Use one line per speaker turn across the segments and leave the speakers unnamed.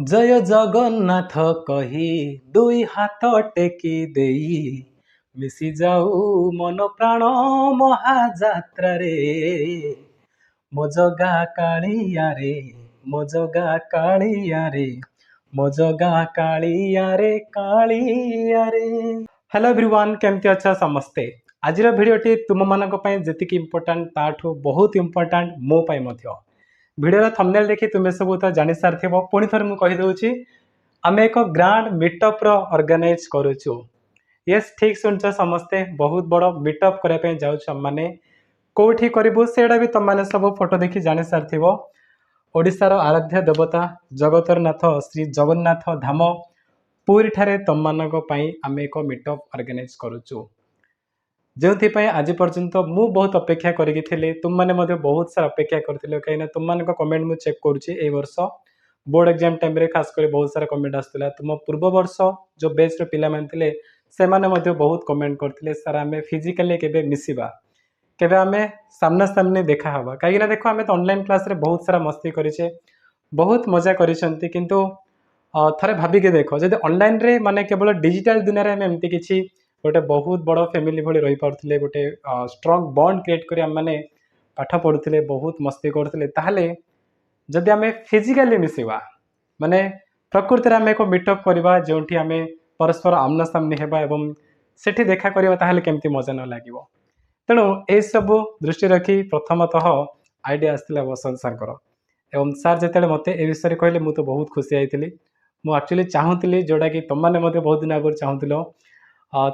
जय जगन्नाथ कही दुई हाथ टेकी देई मिଶି ଯାଉ ମନ ପ୍ରାଣ ମହାଯାତ୍ରା ରେ ମୋ ଜଗା କାଳିଆ ରେ ମୋ ଜଗା କାଳିଆ ରେ ମୋ ଜଗା କାଳିଆ ରେ କାଳିଆ ରେ। हेलो एवरीवन केमती अच्छा समस्ते। आज भिडियोटी तुम मानक जी इंपोर्टाट ताठू बहुत इंपोर्टाट मो मध्य भिडियो थंबनेल देखि तुम्हें सब तो जानी सारी पुणी थर मुझे कहीदे आम एक ग्रांड मीटअप ऑर्गेनाइज करुचु। यस ठीक सुनच समस्ते बहुत बड़ मीटअप करने जाऊँ मैंने कौटी करूँ सेटा भी तुम मैंने सब फोटो देखी जानी सारी ओडिशार आराध्य देवता जगतर नाथ श्री जगन्नाथ धाम पुरी ठारे तुम मानक आम एक मीटअप ऑर्गेनाइज करुचु जो आज पर्यंत मु बहुत अपेक्षा करी तुम मैंने बहुत सारा अपेक्षा करते कहीं तुम मान कमेंट मुझे चेक करुच्ची वर्ष बोर्ड एग्जाम टाइम रे खास कर बहुत सारा कमेंट आसाला तुम पूर्व वर्ष जो बेच पे से बहुत कमेंट करते सर आम फिजिकाली केबे मिसिबा केबे आम सामना सामने देखा हवा कहीं देख आम तो ऑनलाइन क्लास रे बहुत सारा मस्ती करें बहुत मजा करिसेंती किंतु थरे भाविके देख जब ऑनलाइन रे माने केवल डिजिटल दुनिया रे एमती किछि गोटे बहुत बड़ फैमिली भली रही पारुथिले गोटे स्ट्रांग बॉन्ड क्रिएट करी हम माने पाठ पढ़ुथिले बहुत मस्ती करथिले ताहले जदि आम फिजिकाली मिसिबा माने प्रकृति आम एक मीटअप करवा जोठी आम परस्पर आमना सामने हेबा एवं सेठी देखा करवा ताहले केमती मजा न लागिवो। तेणु ए सब दृष्टि रखी प्रथमतः आइडिया आसला वसंत सर एवं सार जिते मते ए विषय कहले मु तो बहुत खुशी आईली मु एक्चुअली चाहूली जोटा कि तुम मैंने बहुत दिन आगे चाहूल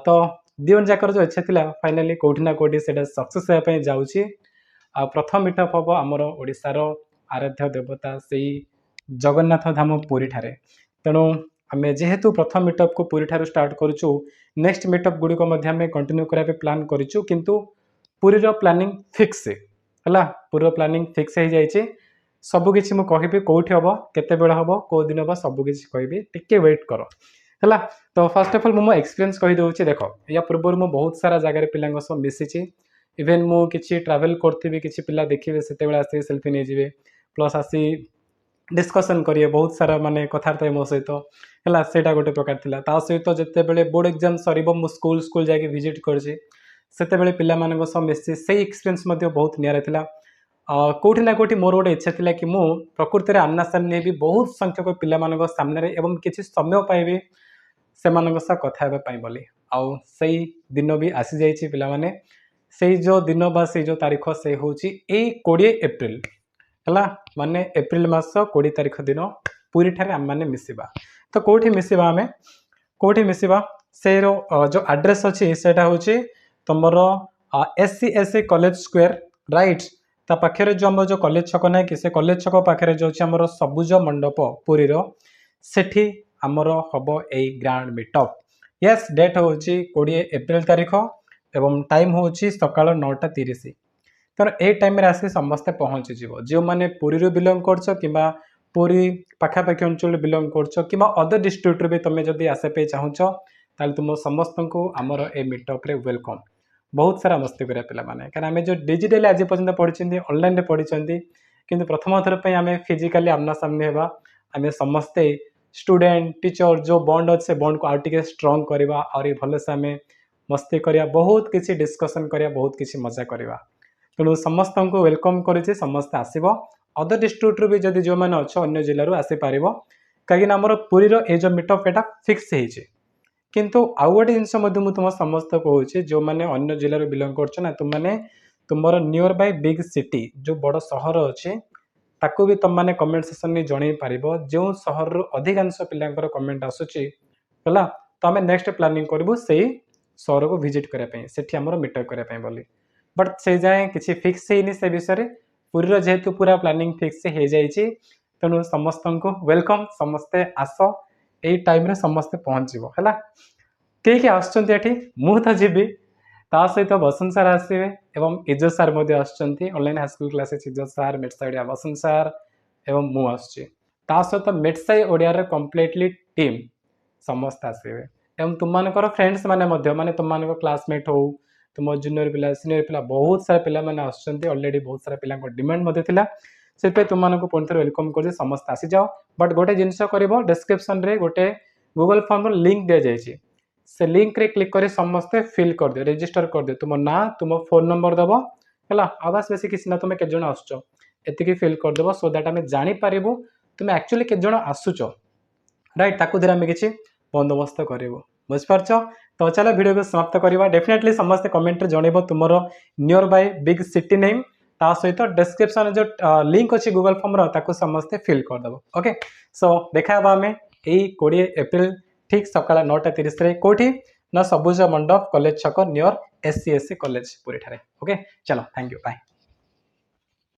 तो दिवन जाकर जो इच्छा था फाइनाली कौटी ना कौटी से सक्सेस होगापी जाऊँगी। प्रथम मीटअप हम आमर ओडिशार आराध्य देवता से जगन्नाथ धाम पुरी ठारे तेणु आम जेहेतु प्रथम मीटअप को पुरी ठार स्टार्ट करुचु नेक्स्ट मीटअप गुड़िक कंटिन्यू कराया प्लान करूँ किंतु पुरी प्लानिंग फिक्स है पूरा प्लानिंग फिक्स हो जाए सबकि मुझे कहि कौटी हम केते बेला हम कौ दिन हम सबकि कहि टिके वेट कर है। तो फर्स्ट ऑफ ऑल मो एक्सपीरियंस कही दूसरी देख या पूर्व मुझे बहुत सारा जगह पिला सह मिसी इवेन मु किसी ट्रावेल करी कि पिला देखिए से आस सेल्फी नहीं जाए प्लस आसी डिस्कसन करिए बहुत सारा माने कथार्थ मो सहित है सेटा गोटे प्रकार थिला ता सहित जितेबाला board exam sir school school जाके विजिट करते पिला मिसी से एक्सपीरियंस बहुत निरा था। कौटी ना कौटी मोर गोटे इच्छा था कि मु प्रकृति में आमना सामने भी बहुत संख्यक पिला सामने एवं किसी समय पाइबे से कथा बोली आउ से दिन भी आसी जाइए पिला माने से जो दिन बा से जो तारीख से हूँ 20 एप्रिल है माने एप्रिल मास 20 तारीख दिन पुरी ठारे आम मैंने मिसिबा। तो कौटी मिसिबा आम कौटी मिसिबा से जो एड्रेस अच्छी सेटा हूँ तुम SCSC कॉलेज स्क्वायर राइट ता पाखे जो आम जो कॉलेज छक ना कि से कॉलेज छक पाखे जो अच्छे आम सबुज मंडप पुरीर सेठी आमर हम ए ग्रांड मीटअप यस डेट हूँ 20 एप्रिल तारीख एवं टाइम हूँ सकाल 9:30 तेणु ए टाइम आसिक समस्ते पहुँची जो मैंने पुरी बिलंग कर पुरी पाखापाखि अंचल बिलंग कर अदर डिस्ट्रिक्ट भी तुम जब आसपे चाहूच ताल तुम समस्त को आमर ए मीटअप वेलकम बहुत सारा मस्ती करा पिला माने कारण आम जो डिजिटली आज पर्यटन पढ़ी ऑनलाइन पढ़ी किंतु प्रथम थर पर आम फिजिकाली आमना सामने होगा आम समस्ते स्टूडेंट टीचर जो बॉन्ड अच्छे बॉन्ड को आउटे स्ट्रंग करवा और भलसे आम मस्ती करिया बहुत किसी डिस्कसन करिया बहुत किसी मजा करवा तेणु समस्त को वेलकम करुचे समस्ते आसब अदर डिस्ट्रिक्ट भी जदि जो मैंने अच्छे अन्य जिलूर आसीपर कहीं आमर पुरीर ए जो मीटअप एटा फिक्स हो किंतु आउ गोटे जिनस तुम समस्त कहूँ जो मैंने अन्य जिले बिलंग कर तुमने तुम नियर बाय बिग सिटी जो बड़ सहर अच्छे ताकू भी तुमने कमेंट सेक्शन में जन पार जो सहर अधिकांश पिलांकर कमेंट आसूची है तो आम नेक्स्ट प्लानिंग करूँ से सहर को विजिट करने से मीटअप करने बोली बट से जाए किसी फिक्स है से विषय पुरीर जेहेतु पूरा प्लानिंग फिक्स हो जाए तेणु समस्त को वेलकम समस्ते आस यही टाइम समस्ते पहुँचो है किए आसुँच मु तो जीवी ता सहित बसंत सार आसवे एवं इजो सार ऑनलाइन हाईस्कल क्लासेस इजो सार मेटसाई ओडिया बसंत सार एवं मु ता सहित मेटसाई ओडिया कम्प्लीटली टीम समस्त आसवे एवं तुम फ्रेंड्स माने तुम क्लासमेट हो तुम जूनियर पिला सीनियर पिला बहुत सारा पिला ऑलरेडी बहुत सारा पिला डिमांड से तुमको पुणी थे वेलकम कर समस्त आसी जाओ बट गोटे जिनस कर डिस्क्रिप्शन रे गोटे गूगल फॉर्म लिंक दि जाइए से लिंक रे क्लिक कर समस्ते फिल कर दियो रजिस्टर कर दियो तुम ना तुम फोन नंबर दब है आवास बेसी किसी ना तुम्हें केजन आसुच एतिकी फिल करदेव सो दैट आम जानीपारू तुम एक्चुअली केजन आसुच राइट ताकू धीरे आम कि बंदोबस्त करूँ बुझिपार तो चलो वीडियो को समाप्त करवा डेफिनेटली समस्ते कमेंट रे जनइब तुम near by big city name ता सहित डिस्क्रिप्शन जो लिंक अच्छी गूगल फॉर्म रो समस्ते फिल करदेव ओके सो देखा आम यही 20 एप्रिल ठीक सका 9:30 कौटी ना सबुज मंडप कॉलेज छक नियर SCSC कॉलेज पूरी ठारे ओके चलो थैंक यू बाय।